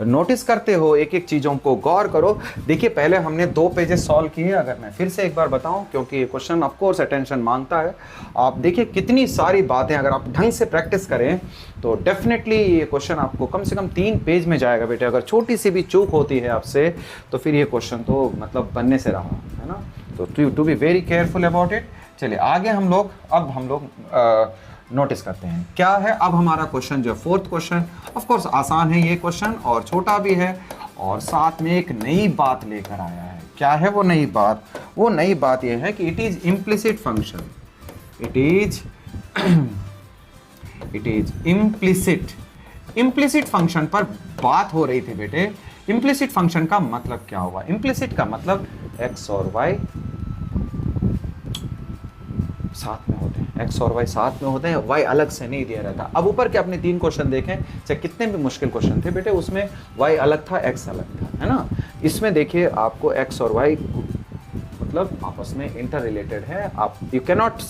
नोटिस करते हो, एक एक चीज़ों को गौर करो। देखिए पहले हमने 2 पेजेस सॉल्व किए, अगर मैं फिर से एक बार बताऊं, क्योंकि ये क्वेश्चन ऑफ कोर्स अटेंशन मांगता है। आप देखिए कितनी सारी बातें अगर आप ढंग से प्रैक्टिस करें तो डेफिनेटली ये क्वेश्चन आपको कम से कम 3 पेज में जाएगा बेटे। अगर छोटी सी भी चूक होती है आपसे तो फिर ये क्वेश्चन तो मतलब बनने से रहा, है ना, तो to be very careful about it. चलिए आगे हम लोग नोटिस करते हैं क्या है। अब हमारा क्वेश्चन जो है फोर्थ क्वेश्चन, ऑफ कोर्स आसान है ये क्वेश्चन और छोटा भी है और साथ में एक नई बात लेकर आया है। क्या है वो नई बात? वो नई बात ये है कि it is implicit function, it is implicit function पर बात हो रही थी बेटे। इम्प्लिसिट फंक्शन का मतलब क्या हुआ? इम्प्लिसिट का मतलब x और y साथ में होते हैं, x और y साथ में होते हैं, y अलग से नहीं दिया रहता। अब ऊपर के अपने 3 क्वेश्चन देखें, चाहे कितने भी मुश्किल क्वेश्चन थे बेटे, उसमें y अलग था, x अलग था, है ना। इसमें देखिए आपको x और y मतलब आपस में इंटर रिलेटेड है। आप you can not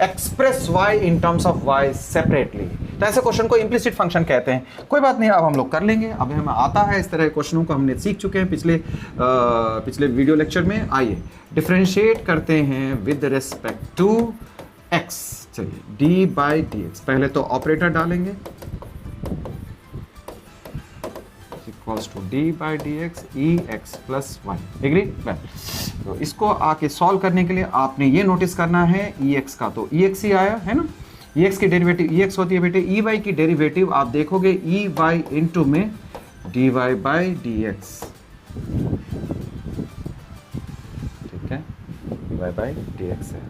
express y in terms of y separately, तो ऐसे क्वेश्चन को इम्प्लिसिट फंक्शन कहते हैं। कोई बात नहीं, अब हम लोग कर लेंगे, अब हमें आता है, इस तरह के क्वेश्चनों को हमने सीख चुके हैं पिछले वीडियो लेक्चर में। आइए डिफरेंशिएट करते हैं विद रिस्पेक्ट टू x। चलिए d बाई डी एक्स, पहले तो ऑपरेटर डालेंगे equals to d by d x e x plus y, agree. तो इसको आके सॉल्व करने के लिए आपने ये नोटिस करना है ई एक्स का तो ई एक्स ही आया है ना। ई एक्स की डेरिवेटिव ई एक्स होती है बेटे, ई वाई की डेरिवेटिव आप देखोगे ई वाई इंटू में d y by d x, ठीक है, d y by d x है।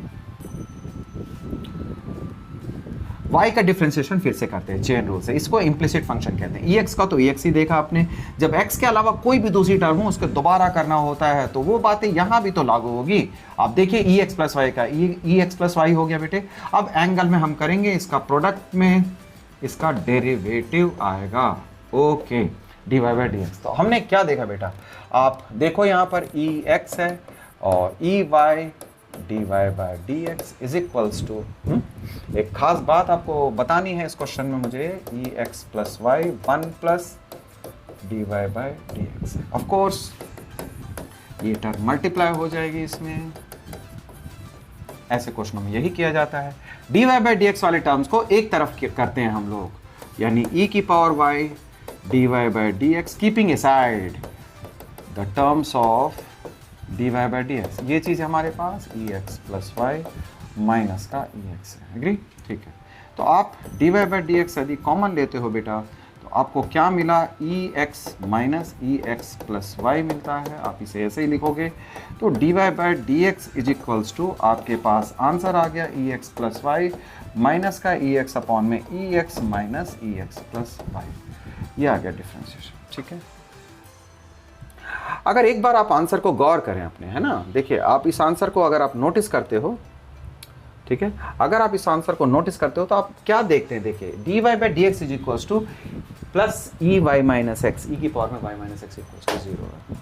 y का डिफरेंशिएशन फिर से करते हैं चेन रूल से, इसको इम्प्लिसिट फंक्शन कहते हैं। ex का तो ex ही देखा आपने, जब x के अलावा कोई भी दूसरी टर्म हो उसको दोबारा करना होता है तो वो बातें यहां भी तो लागू होगी। आप देखिए ex प्लस वाई का ex प्लस वाई हो गया बेटे। अब एंगल में हम करेंगे इसका प्रोडक्ट में इसका डेरिवेटिव आएगा, okay, d y by d x. तो हमने क्या देखा बेटा, आप देखो यहाँ पर ex है और e y d y by d x is equals to, एक खास बात आपको बतानी है इस क्वेश्चन में मुझे, e x plus y 1 plus d y by d x. Of course ये टर्म मल्टीप्लाई हो जाएगी इसमें, ऐसे क्वेश्चनों में यही किया जाता है। D y by d x वाले टर्म्स को एक तरफ करते हैं हम लोग, यानी ई की power y d y by d x keeping aside the terms of d y by d x. ये चीज़ हमारे पास e x plus y minus का ई एक्स है, एग्री, ठीक है। तो आप d y by d x यदि कॉमन लेते हो बेटा तो आपको क्या मिला, e x minus e x plus y मिलता है। आप इसे ऐसे ही लिखोगे तो d y by d x is equals to आपके पास आंसर आ गया e x plus y minus का ई एक्स अपॉन में e x minus e x plus y, ये आ गया डिफ्रेंशिएशन, ठीक है। अगर एक बार आप आंसर को गौर करें अपने, है ना, देखिए आप इस आंसर को अगर आप नोटिस करते हो, ठीक है, अगर आप इस आंसर को नोटिस करते हो तो आप क्या देखते हैं, देखिए d y by d x is equals to plus e y minus x, e की पावर में y minus x equals to 0 है।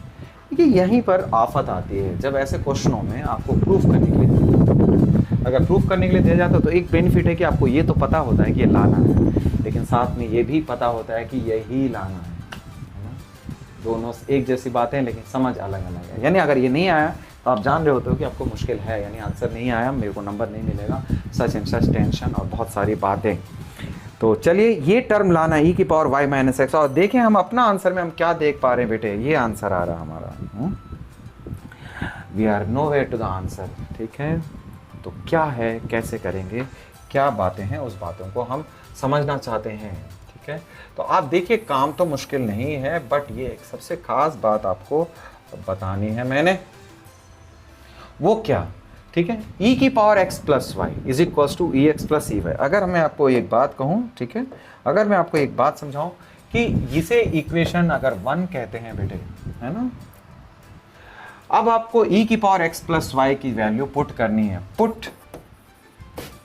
देखिए यहीं पर आफत आती है जब ऐसे क्वेश्चनों में आपको प्रूफ करने के लिए, अगर प्रूफ करने के लिए दिया जाता है तो एक बेनिफिट है कि आपको ये तो पता होता है कि ये लाना है, लेकिन साथ में ये भी पता होता है कि यही लाना है। दोनों एक जैसी बातें लेकिन समझ अलग अलग है। यानी अगर ये नहीं आया तो आप जान रहे होते हो कि आपको मुश्किल है, यानी आंसर नहीं आया, मेरे को नंबर नहीं मिलेगा, सच एंड सच टेंशन और बहुत सारी बातें। तो चलिए ये टर्म लाना ई की पावर वाई माइनस एक्स, और देखें हम अपना आंसर में हम क्या देख पा रहे हैं बेटे, ये आंसर आ रहा हमारा, we are no way to the answer, ठीक है। तो क्या है, कैसे करेंगे, क्या बातें हैं, उस बातों को हम समझना चाहते हैं, ठीक है। तो आप देखिए काम तो मुश्किल नहीं है, बट ये एक सबसे खास बात आपको बतानी है मैंने, वो क्या, ठीक है, e की power x plus y is equals to e x plus e y. अगर मैं आपको एक बात कहूँ, ठीक है, अगर मैं आपको एक बात समझाऊं कि इसे इक्वेशन अगर 1 कहते हैं बेटे, है ना, अब आपको e की पावर x प्लस वाई की वैल्यू पुट करनी है, पुट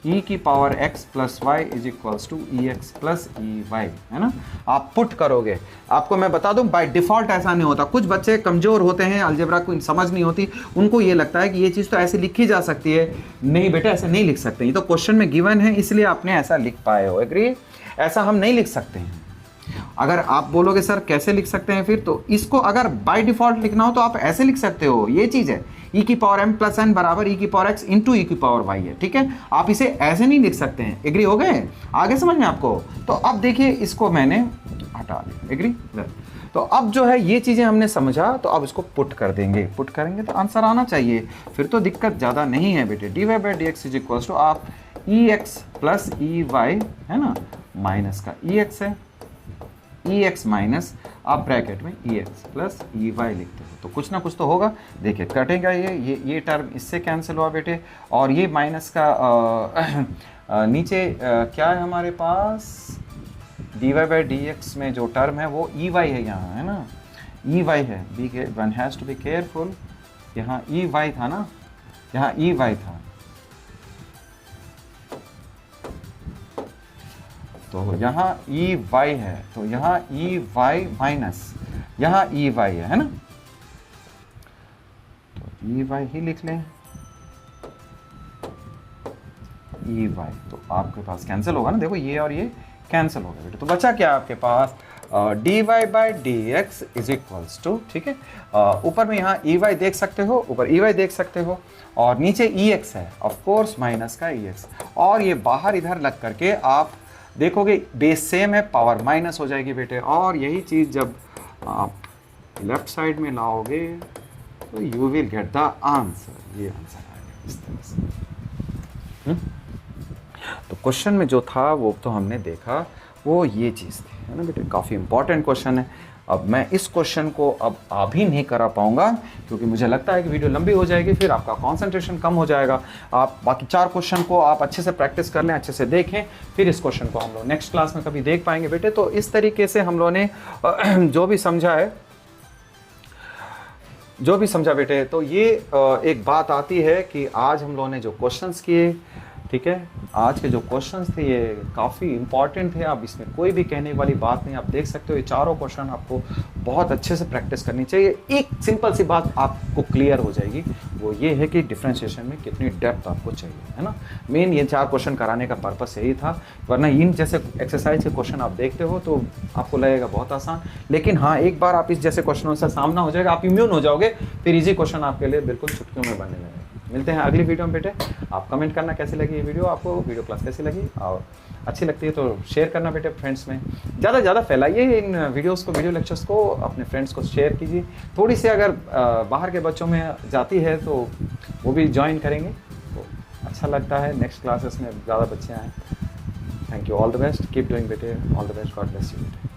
e की power x plus y is equals to e x plus e y, है ना, आप पुट करोगे। आपको मैं बता दूं बाय डिफॉल्ट ऐसा नहीं होता, कुछ बच्चे कमजोर होते हैं, अलजेब्रा को समझ नहीं होती, उनको ये लगता है कि ये चीज़ तो ऐसे लिखी जा सकती है। नहीं बेटा, ऐसे नहीं लिख सकते, ये तो क्वेश्चन में गिवन है इसलिए आपने ऐसा लिख पाए हो, एग्री। ऐसा हम नहीं लिख सकते हैं। अगर आप बोलोगे सर कैसे लिख सकते हैं फिर, तो इसको अगर बाय डिफॉल्ट लिखना हो तो आप ऐसे लिख सकते हो, ये चीज़ है e की पावर m प्लस n बराबर e की पावर x इंटू e की पावर y है, ठीक है। आप इसे ऐसे नहीं लिख सकते हैं, एग्री हो गए, आगे समझ में आपको। तो अब देखिए इसको मैंने हटा दिया, एग्री। तो अब जो है ये चीज़ें हमने समझा, तो अब इसको पुट कर देंगे, पुट करेंगे तो आंसर आना चाहिए, फिर तो दिक्कत ज़्यादा नहीं है बेटे। D y by d x is equals to आप e x plus e y है ना, माइनस का ई एक्स है, ई एक्स माइनस आप ब्रैकेट में e x plus e y लिखते हो तो कुछ ना कुछ तो होगा। देखिए कटेगा ये टर्म इससे कैंसिल हुआ बेटे, और ये माइनस का नीचे क्या है हमारे पास, d y by d x में जो टर्म है वो ई वाई है यहाँ, है ना, ई वाई है, one has to be careful, यहाँ ई वाई था ना, यहाँ ई वाई था, तो यहाँ ई वाई है, तो यहाँ ई वाई माइनस यहाँ ई वाई है ना, तो ई वाई ही लिख लें, ई वाई, तो आपके पास कैंसिल होगा ना, देखो ये और ये कैंसिल हो गया बेटा, तो बचा क्या आपके पास, d y by d x is equals to, ठीक है, ऊपर में यहाँ ई वाई देख सकते हो, ऊपर ई वाई देख सकते हो, और नीचे ई एक्स है ऑफ कोर्स माइनस का ई एक्स, और ये बाहर इधर लग करके आप देखोगे बेस सेम है, पावर माइनस हो जाएगी बेटे, और यही चीज़ जब आप लेफ्ट साइड में लाओगे तो you will gate the answer, ये आंसर आएगा इस तरह से। तो क्वेश्चन में जो था वो तो हमने देखा, वो ये चीज़ थी, है ना बेटे, काफ़ी इंपॉर्टेंट क्वेश्चन है। अब मैं इस क्वेश्चन को अब अभी नहीं करा पाऊंगा क्योंकि मुझे लगता है कि वीडियो लंबी हो जाएगी, फिर आपका कंसंट्रेशन कम हो जाएगा। आप बाकी 4 क्वेश्चन को आप अच्छे से प्रैक्टिस कर लें, अच्छे से देखें, फिर इस क्वेश्चन को हम लोग नेक्स्ट क्लास में कभी देख पाएंगे बेटे। तो इस तरीके से हम लोगों ने जो भी समझा है, जो भी समझा बेटे, तो ये एक बात आती है कि आज हम लोगों ने जो क्वेश्चंस किए, ठीक है, आज के जो क्वेश्चंस थे ये काफ़ी इंपॉर्टेंट थे। अब इसमें कोई भी कहने वाली बात नहीं, आप देख सकते हो ये चारों क्वेश्चन आपको बहुत अच्छे से प्रैक्टिस करनी चाहिए। एक सिंपल सी बात आपको क्लियर हो जाएगी, वो ये है कि डिफरेंशिएशन में कितनी डेप्थ आपको चाहिए, है ना। मेन ये 4 क्वेश्चन कराने का पर्पस यही था, वरना इन जैसे एक्सरसाइज के क्वेश्चन आप देखते हो तो आपको लगेगा बहुत आसान, लेकिन हाँ एक बार आप इस जैसे क्वेश्चनों से सामना हो जाएगा, आप इम्यून हो जाओगे, फिर ईजी क्वेश्चन आपके लिए बिल्कुल चुटकियों में बनने लगेगा। मिलते हैं अगली वीडियो में बेटे। आप कमेंट करना कैसी लगी ये वीडियो, आपको वीडियो क्लास कैसी लगी, और अच्छी लगती है तो शेयर करना बेटे फ्रेंड्स में, ज़्यादा से ज़्यादा फैलाइए इन वीडियोस को, वीडियो लेक्चर्स को अपने फ्रेंड्स को शेयर कीजिए। थोड़ी सी अगर बाहर के बच्चों में जाती है तो वो भी ज्वाइन करेंगे तो अच्छा लगता है, नेक्स्ट क्लासेस में ज़्यादा बच्चे आएँ। Thank you, all the best, keep doing बेटे, all the best, god bless you बेटे।